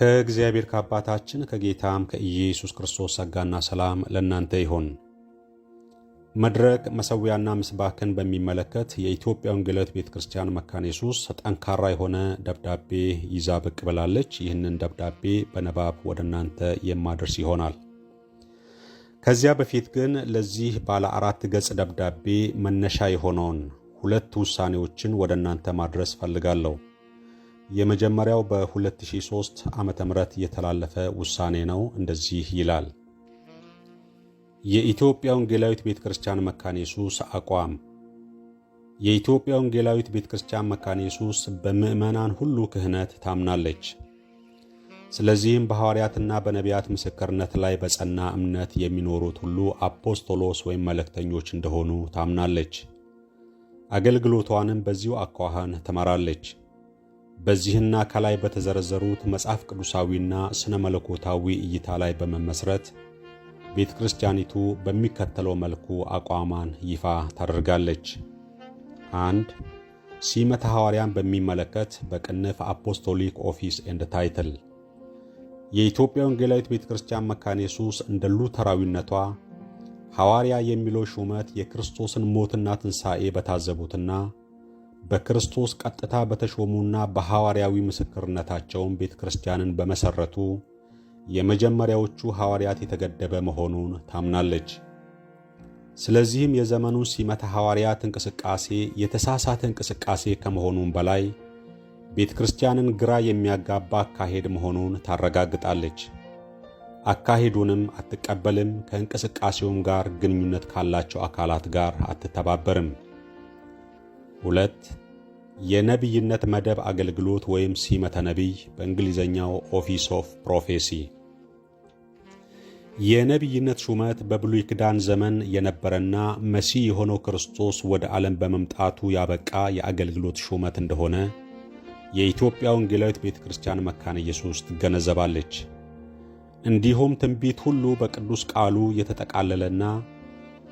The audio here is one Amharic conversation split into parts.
ከእግዚአብሔር ከአባታችን ከጌታም ከኢየሱስ ክርስቶስ ጸጋና ሰላም ለእናንተ ይሁን። መድረክ መሠዊያና ምስባክን በሚመለከት የኢትዮጵያ ወንጌላዊት ቤተክርስቲያን መካነ ኢየሱስ ጠንካራ የሆነ ደብዳቤ ይዛ ብቅ ብላለች። ይህንን ደብዳቤ በንባብ ወደ እናንተ የማደርስ ይሆናል። ከዚያ በፊት ግን ለዚህ ባለ 4 ገጽ ደብዳቤ መነሻ የሆነውን 2 ውሳኔዎችን ወደ እናንተ ማድረስ ፈልጋለሁ። የመጀመሪያው በ2003 ዓመተ ምህረት የተላለፈ ውሳኔ ነው። እንደዚህ ይላል። የኢትዮጵያ ወንጌላዊት ቤተክርስቲያን መካነ ኢየሱስ አቋም። የኢትዮጵያ ወንጌላዊት ቤተክርስቲያን መካነ ኢየሱስ በምዕመናን ሁሉ ክህነት ታምናለች። ስለዚህም በሐዋርያትና በነቢያት ምስክርነት ላይ በጸና እምነት የሚኖሩት ሁሉ አፖስቶሎስ ወይም መልእክተኞች እንደሆኑ ታምናለች። አገልግሎቷንም በዚሁ አኳኋን ትመራለች። በዚህና ከላይ በተዘረዘሩት መጽሐፍ ቅዱሳዊና ስነ መለኮታዊ እይታ ላይ በመመስረት ቤተ ክርስቲያኒቱ በሚከተለው መልኩ አቋሟን ይፋ ታደርጋለች። 1. ሲመተ ሐዋርያን በሚመለከት በቅንፍ አፖስቶሊክ ኦፊስ ኤንድ ታይትል የኢትዮጵያ ወንጌላዊት ቤተ ክርስቲያን መካነ ኢየሱስ እንደ ሉተራዊነቷ ሐዋርያ የሚለው ሹመት የክርስቶስን ሞትና ትንሣኤ በታዘቡትና በክርስቶስ ቀጥታ በተሾሙና በሐዋርያዊ ምስክርነታቸውን ቤተ ክርስቲያንን በመሠረቱ የመጀመሪያዎቹ ሐዋርያት የተገደበ መሆኑን ታምናለች። ስለዚህም የዘመኑን ሲመተ ሐዋርያት እንቅስቃሴ የተሳሳተ እንቅስቃሴ ከመሆኑም በላይ ቤተ ክርስቲያንን ግራ የሚያጋባ አካሄድ መሆኑን ታረጋግጣለች። አካሄዱንም አትቀበልም፣ ከእንቅስቃሴውም ጋር ግንኙነት ካላቸው አካላት ጋር አትተባበርም። 2. የነቢይነት መደብ አገልግሎት ወይም ሲመተ ነቢይ በእንግሊዘኛው ኦፊስ ኦፍ ፕሮፌሲ። የነቢይነት ሹመት በብሉይ ኪዳን ዘመን የነበረና መሲህ የሆነው ክርስቶስ ወደ ዓለም በመምጣቱ ያበቃ የአገልግሎት ሹመት እንደሆነ የኢትዮጵያ ወንጌላዊት ቤተክርስቲያን መካነ ኢየሱስ ትገነዘባለች። እንዲሁም ትንቢት ሁሉ በቅዱስ ቃሉ የተጠቃለለና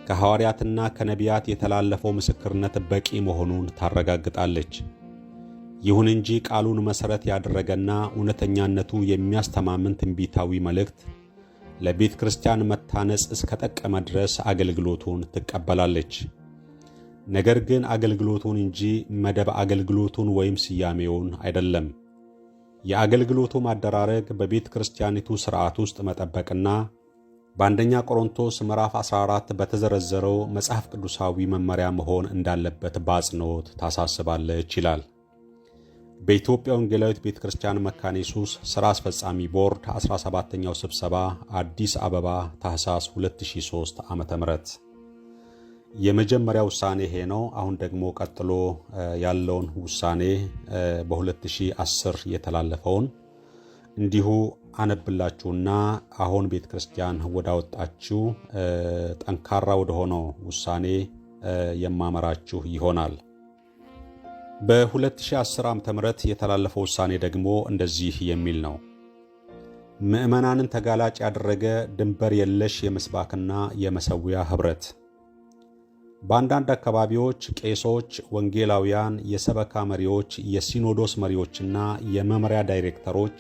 ከሐዋርያትና ከነቢያት የተላለፈው ምስክርነት በቂ መሆኑን ታረጋግጣለች። ይሁን እንጂ ቃሉን መሠረት ያደረገና እውነተኛነቱ የሚያስተማምን ትንቢታዊ መልእክት ለቤተ ክርስቲያን መታነጽ እስከጠቀመ ድረስ አገልግሎቱን ትቀበላለች። ነገር ግን አገልግሎቱን እንጂ መደብ አገልግሎቱን ወይም ስያሜውን አይደለም። የአገልግሎቱ ማደራረግ በቤተ ክርስቲያኒቱ ሥርዓት ውስጥ መጠበቅና በአንደኛ ቆሮንቶስ ምዕራፍ 14 በተዘረዘረው መጽሐፍ ቅዱሳዊ መመሪያ መሆን እንዳለበት በአጽንኦት ታሳስባለች ይላል። በኢትዮጵያ ወንጌላዊት ቤተ ክርስቲያን መካነ ኢየሱስ ሥራ አስፈጻሚ ቦርድ 17ኛው ስብሰባ አዲስ አበባ ታኅሳስ 2003 ዓ.ም። የመጀመሪያ ውሳኔ ይሄ ነው። አሁን ደግሞ ቀጥሎ ያለውን ውሳኔ በ2010 የተላለፈውን እንዲሁ አነብላችሁና አሁን ቤተ ክርስቲያን ወዳወጣችሁ ጠንካራ ወደ ሆነው ውሳኔ የማመራችሁ ይሆናል። በ2010 ዓ.ም የተላለፈው ውሳኔ ደግሞ እንደዚህ የሚል ነው። ምዕመናንን ተጋላጭ ያደረገ ድንበር የለሽ የምስባክና የመሠዊያ ኅብረት። በአንዳንድ አካባቢዎች ቄሶች፣ ወንጌላውያን፣ የሰበካ መሪዎች፣ የሲኖዶስ መሪዎችና የመምሪያ ዳይሬክተሮች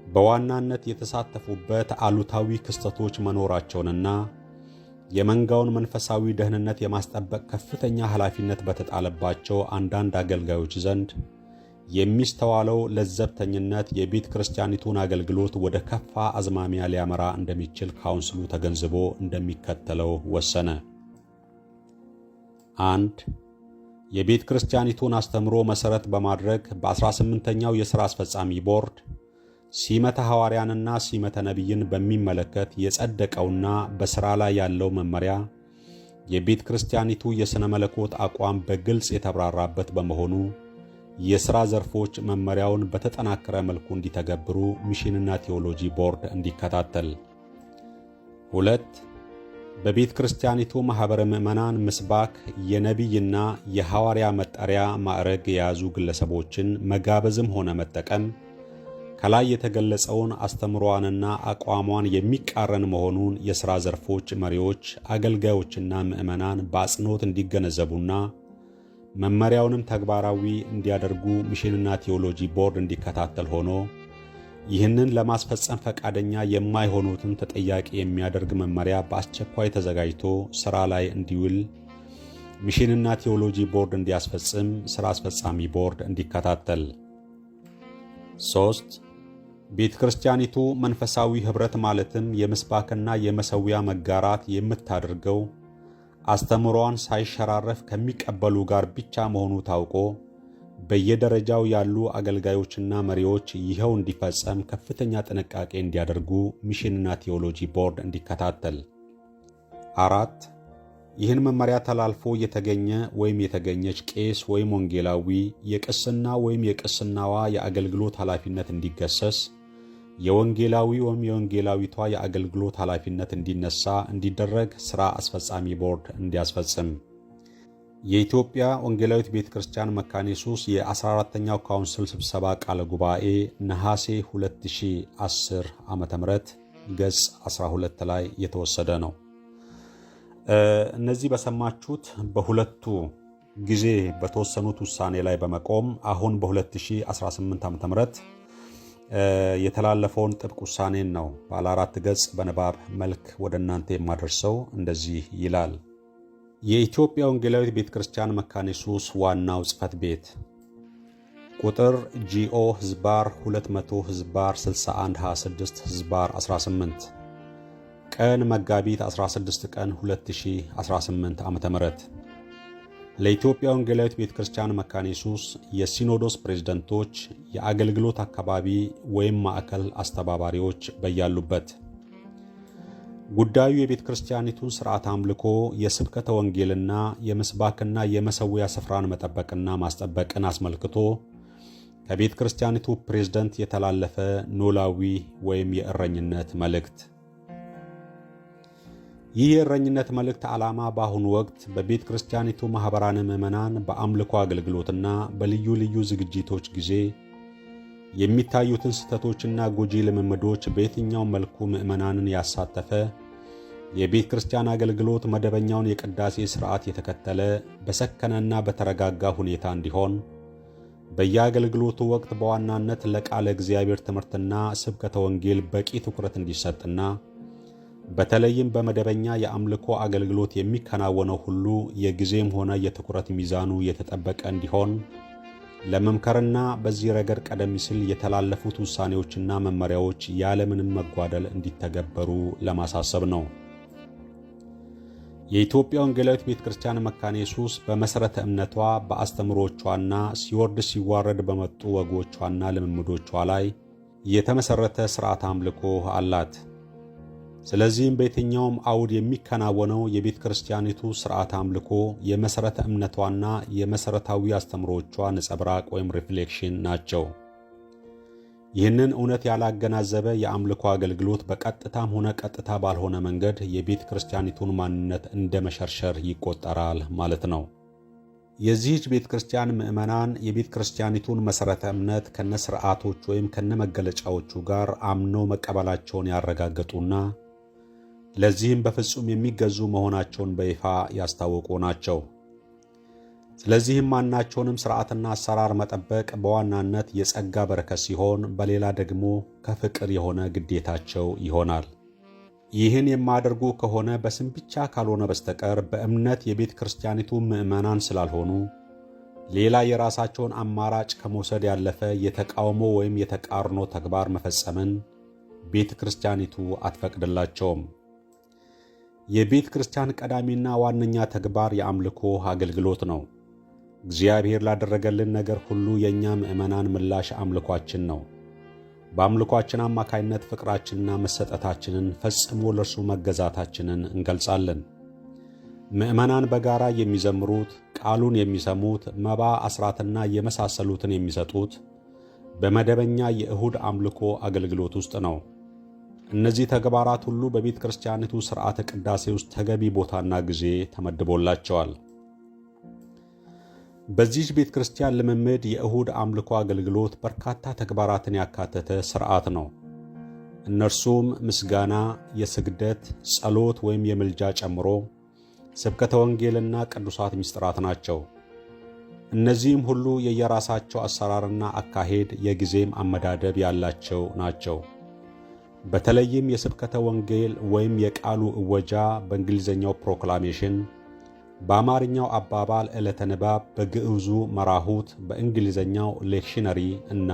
በዋናነት የተሳተፉበት አሉታዊ ክስተቶች መኖራቸውንና የመንጋውን መንፈሳዊ ደህንነት የማስጠበቅ ከፍተኛ ኃላፊነት በተጣለባቸው አንዳንድ አገልጋዮች ዘንድ የሚስተዋለው ለዘብተኝነት የቤተ ክርስቲያኒቱን አገልግሎት ወደ ከፋ አዝማሚያ ሊያመራ እንደሚችል ካውንስሉ ተገንዝቦ እንደሚከተለው ወሰነ። 1. የቤተ ክርስቲያኒቱን አስተምሮ መሠረት በማድረግ በ18ኛው የሥራ አስፈጻሚ ቦርድ ሲመተ ሐዋርያንና ሲመተ ነቢይን በሚመለከት የጸደቀውና በሥራ ላይ ያለው መመሪያ የቤተ ክርስቲያኒቱ የሥነ መለኮት አቋም በግልጽ የተብራራበት በመሆኑ የሥራ ዘርፎች መመሪያውን በተጠናከረ መልኩ እንዲተገብሩ ሚሽንና ቴዎሎጂ ቦርድ እንዲከታተል። 2. በቤተ ክርስቲያኒቱ ማኅበረ ምዕመናን ምስባክ የነቢይና የሐዋርያ መጠሪያ ማዕረግ የያዙ ግለሰቦችን መጋበዝም ሆነ መጠቀም ከላይ የተገለጸውን አስተምሮዋንና አቋሟን የሚቃረን መሆኑን የሥራ ዘርፎች መሪዎች፣ አገልጋዮችና ምዕመናን በአጽንኦት እንዲገነዘቡና መመሪያውንም ተግባራዊ እንዲያደርጉ ሚሽንና ቴዎሎጂ ቦርድ እንዲከታተል ሆኖ ይህንን ለማስፈጸም ፈቃደኛ የማይሆኑትን ተጠያቂ የሚያደርግ መመሪያ በአስቸኳይ ተዘጋጅቶ ሥራ ላይ እንዲውል ሚሽንና ቴዎሎጂ ቦርድ እንዲያስፈጽም ሥራ አስፈጻሚ ቦርድ እንዲከታተል። 3. ቤተ ክርስቲያኒቱ መንፈሳዊ ኅብረት ማለትም የምስባክና የመሠዊያ መጋራት የምታደርገው አስተምሮዋን ሳይሸራረፍ ከሚቀበሉ ጋር ብቻ መሆኑ ታውቆ በየደረጃው ያሉ አገልጋዮችና መሪዎች ይኸው እንዲፈጸም ከፍተኛ ጥንቃቄ እንዲያደርጉ ሚሽንና ቴዎሎጂ ቦርድ እንዲከታተል። 4. ይህን መመሪያ ተላልፎ የተገኘ ወይም የተገኘች ቄስ ወይም ወንጌላዊ የቅስና ወይም የቅስናዋ የአገልግሎት ኃላፊነት እንዲገሰስ፣ የወንጌላዊ ወይም የወንጌላዊቷ የአገልግሎት ኃላፊነት እንዲነሳ እንዲደረግ ሥራ አስፈጻሚ ቦርድ እንዲያስፈጽም። የኢትዮጵያ ወንጌላዊት ቤተ ክርስቲያን መካነ ኢየሱስ የ14ኛው ካውንስል ስብሰባ ቃለ ጉባኤ ነሐሴ 2010 ዓ.ም ገጽ 12 ላይ የተወሰደ ነው። እነዚህ በሰማችሁት በሁለቱ ጊዜ በተወሰኑት ውሳኔ ላይ በመቆም አሁን በ2018 ዓ.ም የተላለፈውን ጥብቅ ውሳኔን ነው ባለ 4 ገጽ በንባብ መልክ ወደ እናንተ የማደርሰው። እንደዚህ ይላል። የኢትዮጵያ ወንጌላዊት ቤተ ክርስቲያን መካነ ኢየሱስ ዋናው ጽሕፈት ቤት ቁጥር GO ህዝባር 200 ህዝባር 6126 ህዝባር 18 ቀን መጋቢት 16 ቀን 2018 ዓ.ም ለኢትዮጵያ ወንጌላዊት ቤተ ክርስቲያን መካነ ኢየሱስ የሲኖዶስ ፕሬዝዳንቶች፣ የአገልግሎት አካባቢ ወይም ማዕከል አስተባባሪዎች በያሉበት ጉዳዩ የቤተ ክርስቲያኒቱን ሥርዓት አምልኮ፣ የስብከተ ወንጌልና የምስባክና የመሠዊያ ስፍራን መጠበቅና ማስጠበቅን አስመልክቶ ከቤተ ክርስቲያኒቱ ፕሬዝዳንት የተላለፈ ኖላዊ ወይም የእረኝነት መልእክት። ይህ የእረኝነት መልእክት ዓላማ በአሁኑ ወቅት በቤተ ክርስቲያኒቱ ማኅበራነ ምዕመናን በአምልኮ አገልግሎትና በልዩ ልዩ ዝግጅቶች ጊዜ የሚታዩትን ስህተቶችና ጎጂ ልምምዶች በየትኛው መልኩ ምዕመናንን ያሳተፈ የቤተ ክርስቲያን አገልግሎት መደበኛውን የቅዳሴ ሥርዓት የተከተለ በሰከነና በተረጋጋ ሁኔታ እንዲሆን በየአገልግሎቱ ወቅት በዋናነት ለቃለ እግዚአብሔር ትምህርትና ስብከተ ወንጌል በቂ ትኩረት እንዲሰጥና በተለይም በመደበኛ የአምልኮ አገልግሎት የሚከናወነው ሁሉ የጊዜም ሆነ የትኩረት ሚዛኑ የተጠበቀ እንዲሆን ለመምከርና በዚህ ረገድ ቀደም ሲል የተላለፉት ውሳኔዎችና መመሪያዎች ያለምንም መጓደል እንዲተገበሩ ለማሳሰብ ነው። የኢትዮጵያ ወንጌላዊት ቤተ ክርስቲያን መካነ ኢየሱስ በመሠረተ እምነቷ በአስተምሮቿና ሲወርድ ሲዋረድ በመጡ ወጎቿና ልምምዶቿ ላይ የተመሠረተ ሥርዓት አምልኮ አላት። ስለዚህም በየትኛውም አውድ የሚከናወነው የቤተ ክርስቲያኒቱ ሥርዓት አምልኮ የመሠረተ እምነቷና የመሠረታዊ አስተምሮቿ ነጸብራቅ ወይም ሪፍሌክሽን ናቸው። ይህንን እውነት ያላገናዘበ የአምልኮ አገልግሎት በቀጥታም ሆነ ቀጥታ ባልሆነ መንገድ የቤተ ክርስቲያኒቱን ማንነት እንደ መሸርሸር ይቆጠራል ማለት ነው። የዚህች ቤተ ክርስቲያን ምዕመናን የቤተ ክርስቲያኒቱን መሠረተ እምነት ከነ ሥርዓቶች ወይም ከነ መገለጫዎቹ ጋር አምነው መቀበላቸውን ያረጋገጡና ለዚህም በፍጹም የሚገዙ መሆናቸውን በይፋ ያስታወቁ ናቸው። ስለዚህም ማናቸውንም ሥርዓትና አሰራር መጠበቅ በዋናነት የጸጋ በረከት ሲሆን፣ በሌላ ደግሞ ከፍቅር የሆነ ግዴታቸው ይሆናል። ይህን የማያደርጉ ከሆነ በስም ብቻ ካልሆነ በስተቀር በእምነት የቤተ ክርስቲያኒቱ ምዕመናን ስላልሆኑ ሌላ የራሳቸውን አማራጭ ከመውሰድ ያለፈ የተቃውሞ ወይም የተቃርኖ ተግባር መፈጸምን ቤተ ክርስቲያኒቱ አትፈቅድላቸውም። የቤተ ክርስቲያን ቀዳሚና ዋነኛ ተግባር የአምልኮ አገልግሎት ነው። እግዚአብሔር ላደረገልን ነገር ሁሉ የእኛ ምዕመናን ምላሽ አምልኳችን ነው። በአምልኳችን አማካይነት ፍቅራችንና መሰጠታችንን ፈጽሞ ለእርሱ መገዛታችንን እንገልጻለን። ምዕመናን በጋራ የሚዘምሩት፣ ቃሉን የሚሰሙት፣ መባ አስራትና የመሳሰሉትን የሚሰጡት በመደበኛ የእሁድ አምልኮ አገልግሎት ውስጥ ነው። እነዚህ ተግባራት ሁሉ በቤተ ክርስቲያኒቱ ሥርዓተ ቅዳሴ ውስጥ ተገቢ ቦታና ጊዜ ተመድቦላቸዋል። በዚህ ቤተ ክርስቲያን ልምምድ የእሁድ አምልኮ አገልግሎት በርካታ ተግባራትን ያካተተ ሥርዓት ነው። እነርሱም ምስጋና፣ የስግደት፣ ጸሎት ወይም የምልጃ ጨምሮ ስብከተ ወንጌልና ቅዱሳት ምስጢራት ናቸው። እነዚህም ሁሉ የየራሳቸው አሰራርና አካሄድ የጊዜም አመዳደብ ያላቸው ናቸው። በተለይም የስብከተ ወንጌል ወይም የቃሉ እወጃ በእንግሊዝኛው ፕሮክላሜሽን፣ በአማርኛው አባባል ዕለተ ንባብ፣ በግዕዙ መራሁት፣ በእንግሊዝኛው ሌክሽነሪ እና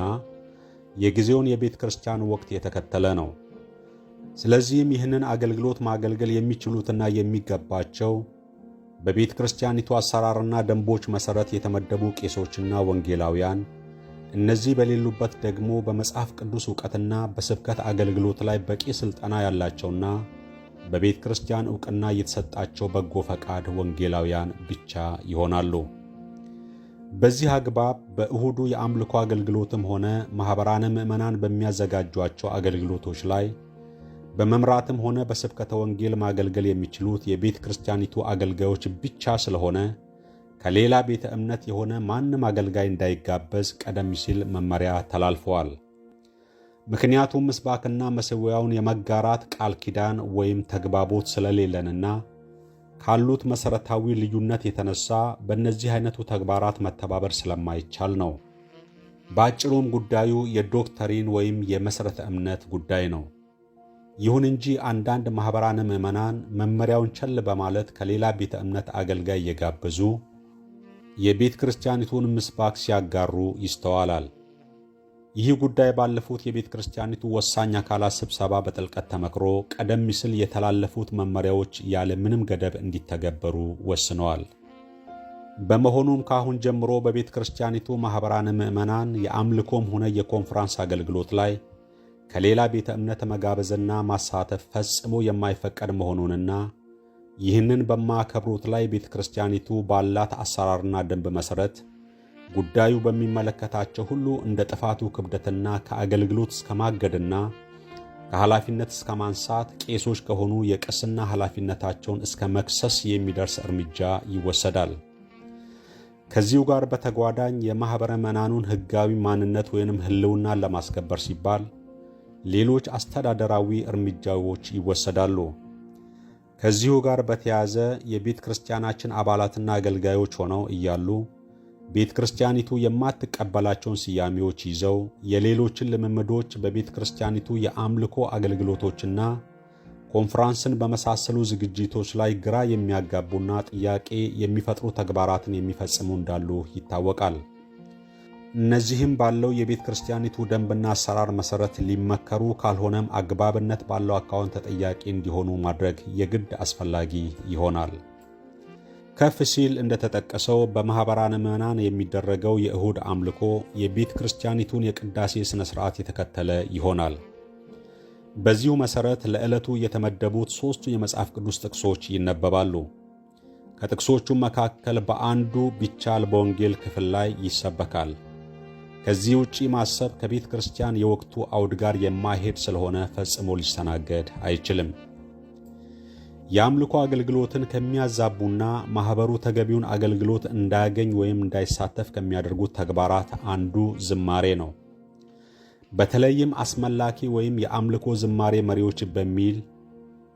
የጊዜውን የቤተ ክርስቲያን ወቅት የተከተለ ነው። ስለዚህም ይህንን አገልግሎት ማገልገል የሚችሉትና የሚገባቸው በቤተ ክርስቲያኒቱ አሰራርና ደንቦች መሠረት የተመደቡ ቄሶችና ወንጌላውያን፣ እነዚህ በሌሉበት ደግሞ በመጽሐፍ ቅዱስ ዕውቀትና በስብከት አገልግሎት ላይ በቂ ሥልጠና ያላቸውና በቤተ ክርስቲያን ዕውቅና የተሰጣቸው በጎ ፈቃድ ወንጌላውያን ብቻ ይሆናሉ። በዚህ አግባብ በእሁዱ የአምልኮ አገልግሎትም ሆነ ማኅበራነ ምዕመናን በሚያዘጋጇቸው አገልግሎቶች ላይ በመምራትም ሆነ በስብከተ ወንጌል ማገልገል የሚችሉት የቤተ ክርስቲያኒቱ አገልጋዮች ብቻ ስለሆነ ከሌላ ቤተ እምነት የሆነ ማንም አገልጋይ እንዳይጋበዝ ቀደም ሲል መመሪያ ተላልፈዋል። ምክንያቱም ምስባክና መሠዊያውን የመጋራት ቃል ኪዳን ወይም ተግባቦት ስለሌለንና ካሉት መሠረታዊ ልዩነት የተነሳ በእነዚህ አይነቱ ተግባራት መተባበር ስለማይቻል ነው። በአጭሩም ጉዳዩ የዶክተሪን ወይም የመሠረተ እምነት ጉዳይ ነው። ይሁን እንጂ አንዳንድ ማኅበራነ ምዕመናን መመሪያውን ቸል በማለት ከሌላ ቤተ እምነት አገልጋይ እየጋበዙ የቤተ ክርስቲያኒቱን ምስባክ ሲያጋሩ ይስተዋላል። ይህ ጉዳይ ባለፉት የቤተ ክርስቲያኒቱ ወሳኝ አካላት ስብሰባ በጥልቀት ተመክሮ ቀደም ሲል የተላለፉት መመሪያዎች ያለ ምንም ገደብ እንዲተገበሩ ወስነዋል። በመሆኑም ከአሁን ጀምሮ በቤተ ክርስቲያኒቱ ማኅበራነ ምዕመናን የአምልኮም ሆነ የኮንፈረንስ አገልግሎት ላይ ከሌላ ቤተ እምነት መጋበዝና ማሳተፍ ፈጽሞ የማይፈቀድ መሆኑንና ይህንን በማያከብሩት ላይ ቤተ ክርስቲያኒቱ ባላት አሰራርና ደንብ መሠረት ጉዳዩ በሚመለከታቸው ሁሉ እንደ ጥፋቱ ክብደትና ከአገልግሎት እስከ ማገድና ከኃላፊነት እስከ ማንሳት፣ ቄሶች ከሆኑ የቅስና ኃላፊነታቸውን እስከ መክሰስ የሚደርስ እርምጃ ይወሰዳል። ከዚሁ ጋር በተጓዳኝ የማኅበረ ምዕመናኑን ሕጋዊ ማንነት ወይንም ሕልውናን ለማስከበር ሲባል ሌሎች አስተዳደራዊ እርምጃዎች ይወሰዳሉ። ከዚሁ ጋር በተያያዘ የቤተ ክርስቲያናችን አባላትና አገልጋዮች ሆነው እያሉ ቤተ ክርስቲያኒቱ የማትቀበላቸውን ስያሜዎች ይዘው የሌሎችን ልምምዶች በቤተ ክርስቲያኒቱ የአምልኮ አገልግሎቶችና ኮንፈረንስን በመሳሰሉ ዝግጅቶች ላይ ግራ የሚያጋቡና ጥያቄ የሚፈጥሩ ተግባራትን የሚፈጽሙ እንዳሉ ይታወቃል። እነዚህም ባለው የቤተ ክርስቲያኒቱ ደንብና አሰራር መሠረት ሊመከሩ ካልሆነም አግባብነት ባለው አካውንት ተጠያቂ እንዲሆኑ ማድረግ የግድ አስፈላጊ ይሆናል። ከፍ ሲል እንደተጠቀሰው በማኅበራነ ምዕመናን የሚደረገው የእሁድ አምልኮ የቤተ ክርስቲያኒቱን የቅዳሴ ሥነ ሥርዓት የተከተለ ይሆናል። በዚሁ መሠረት ለዕለቱ የተመደቡት ሦስቱ የመጽሐፍ ቅዱስ ጥቅሶች ይነበባሉ። ከጥቅሶቹም መካከል በአንዱ ቢቻል በወንጌል ክፍል ላይ ይሰበካል። ከዚህ ውጪ ማሰብ ከቤተ ክርስቲያን የወቅቱ አውድ ጋር የማይሄድ ስለሆነ ፈጽሞ ሊስተናገድ አይችልም። የአምልኮ አገልግሎትን ከሚያዛቡና ማኅበሩ ተገቢውን አገልግሎት እንዳያገኝ ወይም እንዳይሳተፍ ከሚያደርጉት ተግባራት አንዱ ዝማሬ ነው። በተለይም አስመላኪ ወይም የአምልኮ ዝማሬ መሪዎች በሚል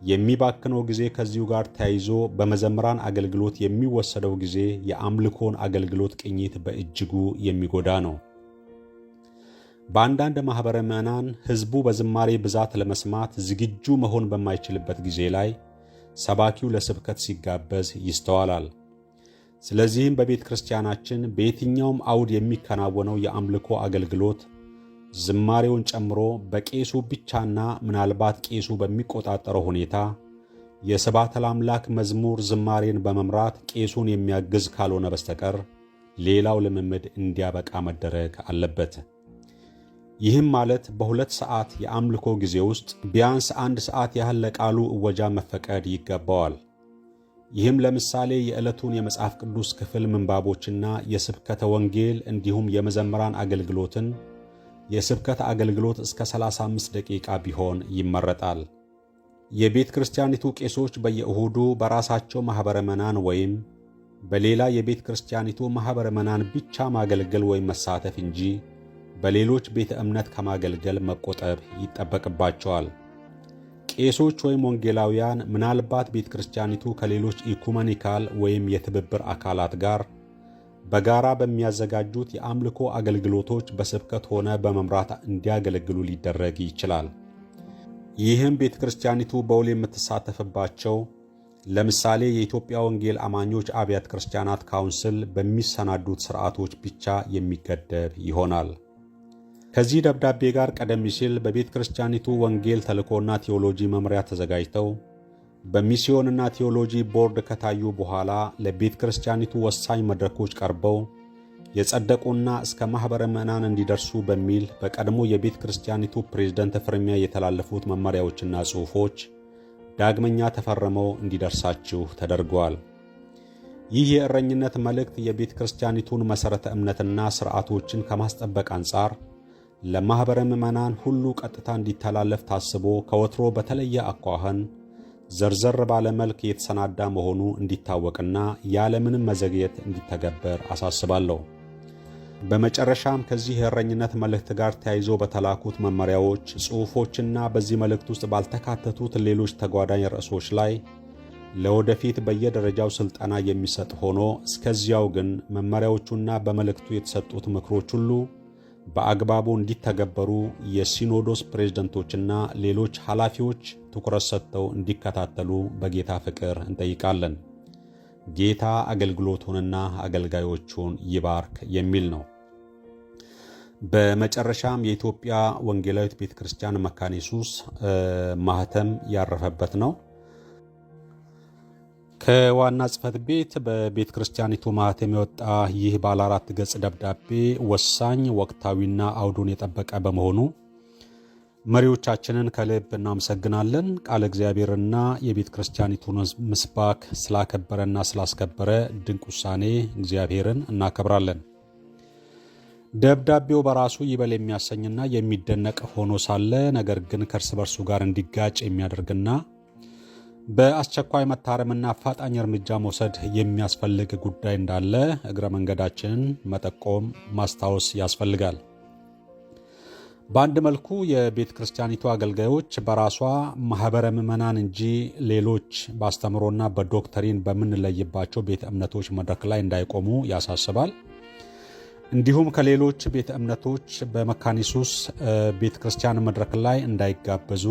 የሚባክነው ጊዜ ከዚሁ ጋር ተያይዞ በመዘምራን አገልግሎት የሚወሰደው ጊዜ የአምልኮን አገልግሎት ቅኝት በእጅጉ የሚጎዳ ነው። በአንዳንድ ማኅበረ ምዕመናን ሕዝቡ በዝማሬ ብዛት ለመስማት ዝግጁ መሆን በማይችልበት ጊዜ ላይ ሰባኪው ለስብከት ሲጋበዝ ይስተዋላል። ስለዚህም በቤተ ክርስቲያናችን በየትኛውም አውድ የሚከናወነው የአምልኮ አገልግሎት ዝማሬውን ጨምሮ በቄሱ ብቻና ምናልባት ቄሱ በሚቆጣጠረው ሁኔታ የስብሐተ ለአምላክ መዝሙር ዝማሬን በመምራት ቄሱን የሚያግዝ ካልሆነ በስተቀር ሌላው ልምምድ እንዲያበቃ መደረግ አለበት። ይህም ማለት በ2 ሰዓት የአምልኮ ጊዜ ውስጥ ቢያንስ 1 ሰዓት ያህል ለቃሉ እወጃ መፈቀድ ይገባዋል። ይህም ለምሳሌ የዕለቱን የመጽሐፍ ቅዱስ ክፍል ምንባቦችና የስብከተ ወንጌል እንዲሁም የመዘምራን አገልግሎትን የስብከት አገልግሎት እስከ 35 ደቂቃ ቢሆን ይመረጣል። የቤተ ክርስቲያኒቱ ቄሶች በየእሁዱ በራሳቸው ማኅበረ ምዕመናን ወይም በሌላ የቤተ ክርስቲያኒቱ ማኅበረ ምዕመናን ብቻ ማገልገል ወይም መሳተፍ እንጂ በሌሎች ቤተ እምነት ከማገልገል መቆጠብ ይጠበቅባቸዋል። ቄሶች ወይም ወንጌላውያን ምናልባት ቤተ ክርስቲያኒቱ ከሌሎች ኢኩሜኒካል ወይም የትብብር አካላት ጋር በጋራ በሚያዘጋጁት የአምልኮ አገልግሎቶች በስብከት ሆነ በመምራት እንዲያገለግሉ ሊደረግ ይችላል። ይህም ቤተ ክርስቲያኒቱ በውል የምትሳተፍባቸው ለምሳሌ የኢትዮጵያ ወንጌል አማኞች አብያተ ክርስቲያናት ካውንስል በሚሰናዱት ሥርዓቶች ብቻ የሚገደብ ይሆናል። ከዚህ ደብዳቤ ጋር ቀደም ሲል በቤተ ክርስቲያኒቱ ወንጌል ተልእኮና ቴዎሎጂ መምሪያ ተዘጋጅተው በሚስዮንና ቴዎሎጂ ቦርድ ከታዩ በኋላ ለቤተ ክርስቲያኒቱ ወሳኝ መድረኮች ቀርበው የጸደቁና እስከ ማኅበረ ምዕመናን እንዲደርሱ በሚል በቀድሞ የቤተ ክርስቲያኒቱ ፕሬዝዳንት ፍርሚያ የተላለፉት መመሪያዎችና ጽሑፎች ዳግመኛ ተፈርመው እንዲደርሳችሁ ተደርገዋል። ይህ የእረኝነት መልእክት የቤተ ክርስቲያኒቱን መሠረተ እምነትና ሥርዓቶችን ከማስጠበቅ አንጻር ለማኅበረ ምዕመናን ሁሉ ቀጥታ እንዲተላለፍ ታስቦ ከወትሮ በተለየ አኳኋን ዘርዘር ባለ መልክ የተሰናዳ መሆኑ እንዲታወቅና ያለምንም መዘግየት እንዲተገበር አሳስባለሁ። በመጨረሻም ከዚህ የእረኝነት መልእክት ጋር ተያይዞ በተላኩት መመሪያዎች፣ ጽሑፎችና በዚህ መልእክት ውስጥ ባልተካተቱት ሌሎች ተጓዳኝ ርዕሶች ላይ ለወደፊት በየደረጃው ሥልጠና የሚሰጥ ሆኖ እስከዚያው ግን መመሪያዎቹና በመልእክቱ የተሰጡት ምክሮች ሁሉ በአግባቡ እንዲተገበሩ የሲኖዶስ ፕሬዝደንቶችና ሌሎች ኃላፊዎች ትኩረት ሰጥተው እንዲከታተሉ በጌታ ፍቅር እንጠይቃለን። ጌታ አገልግሎቱንና አገልጋዮቹን ይባርክ የሚል ነው። በመጨረሻም የኢትዮጵያ ወንጌላዊት ቤተ ክርስቲያን መካነ ኢየሱስ ማህተም ያረፈበት ነው። ከዋና ጽሕፈት ቤት በቤተ ክርስቲያኒቱ ማህተም የወጣ ይህ ባለ 4 ገጽ ደብዳቤ ወሳኝ፣ ወቅታዊና አውዱን የጠበቀ በመሆኑ መሪዎቻችንን ከልብ እናመሰግናለን። ቃለ እግዚአብሔርና የቤተ ክርስቲያኒቱን ምስባክ ስላከበረና ስላስከበረ ድንቅ ውሳኔ እግዚአብሔርን እናከብራለን። ደብዳቤው በራሱ ይበል የሚያሰኝና የሚደነቅ ሆኖ ሳለ ነገር ግን ከእርስ በርሱ ጋር እንዲጋጭ የሚያደርግና በአስቸኳይ መታረምና አፋጣኝ እርምጃ መውሰድ የሚያስፈልግ ጉዳይ እንዳለ እግረ መንገዳችንን መጠቆም ማስታወስ ያስፈልጋል። በአንድ መልኩ የቤተ ክርስቲያኒቱ አገልጋዮች በራሷ ማኅበረ ምዕመናን እንጂ ሌሎች በአስተምሮና በዶክትሪን በምንለይባቸው ቤተ እምነቶች መድረክ ላይ እንዳይቆሙ ያሳስባል። እንዲሁም ከሌሎች ቤተ እምነቶች በመካነ ኢየሱስ ቤተ ክርስቲያን መድረክ ላይ እንዳይጋበዙ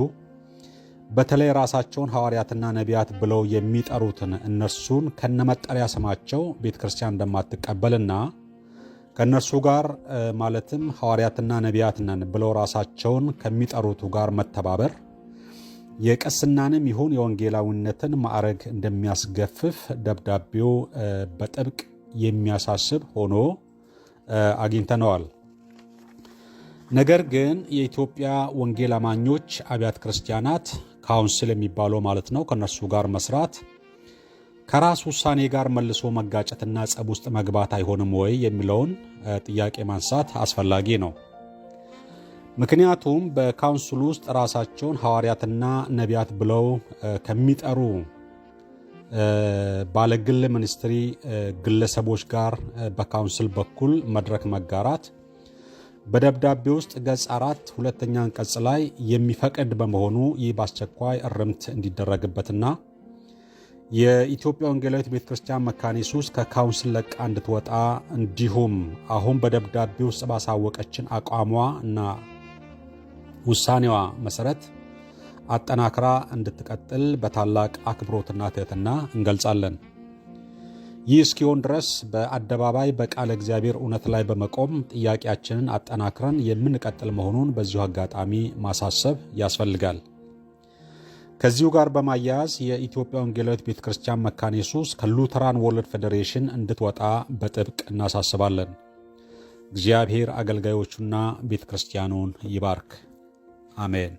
በተለይ ራሳቸውን ሐዋርያትና ነቢያት ብለው የሚጠሩትን እነርሱን ከነመጠሪያ ስማቸው ቤተ ክርስቲያን እንደማትቀበልና ከእነርሱ ጋር ማለትም ሐዋርያትና ነቢያት ነን ብለው ራሳቸውን ከሚጠሩቱ ጋር መተባበር የቅስናንም ይሁን የወንጌላዊነትን ማዕረግ እንደሚያስገፍፍ ደብዳቤው በጥብቅ የሚያሳስብ ሆኖ አግኝተነዋል። ነገር ግን የኢትዮጵያ ወንጌል አማኞች አብያተ ክርስቲያናት ካውንስል የሚባለው ማለት ነው ከነርሱ ጋር መስራት ከራስ ውሳኔ ጋር መልሶ መጋጨትና ጸብ ውስጥ መግባት አይሆንም ወይ የሚለውን ጥያቄ ማንሳት አስፈላጊ ነው። ምክንያቱም በካውንስሉ ውስጥ ራሳቸውን ሐዋርያትና ነቢያት ብለው ከሚጠሩ ባለግል ሚኒስትሪ ግለሰቦች ጋር በካውንስል በኩል መድረክ መጋራት በደብዳቤ ውስጥ ገጽ 4 ሁለተኛ አንቀጽ ላይ የሚፈቅድ በመሆኑ ይህ በአስቸኳይ እርምት እንዲደረግበትና የኢትዮጵያ ወንጌላዊት ቤተ ክርስቲያን መካነ ኢየሱስ ከካውንስል ለቃ እንድትወጣ እንዲሁም አሁን በደብዳቤ ውስጥ ባሳወቀችን አቋሟ እና ውሳኔዋ መሰረት አጠናክራ እንድትቀጥል በታላቅ አክብሮትና ትሕትና እንገልጻለን። ይህ እስኪሆን ድረስ በአደባባይ በቃለ እግዚአብሔር እውነት ላይ በመቆም ጥያቄያችንን አጠናክረን የምንቀጥል መሆኑን በዚሁ አጋጣሚ ማሳሰብ ያስፈልጋል። ከዚሁ ጋር በማያያዝ የኢትዮጵያ ወንጌላዊት ቤተ ክርስቲያን መካነ ኢየሱስ ከሉተራን ወርልድ ፌዴሬሽን እንድትወጣ በጥብቅ እናሳስባለን። እግዚአብሔር አገልጋዮቹና ቤተ ክርስቲያኑን ይባርክ። አሜን።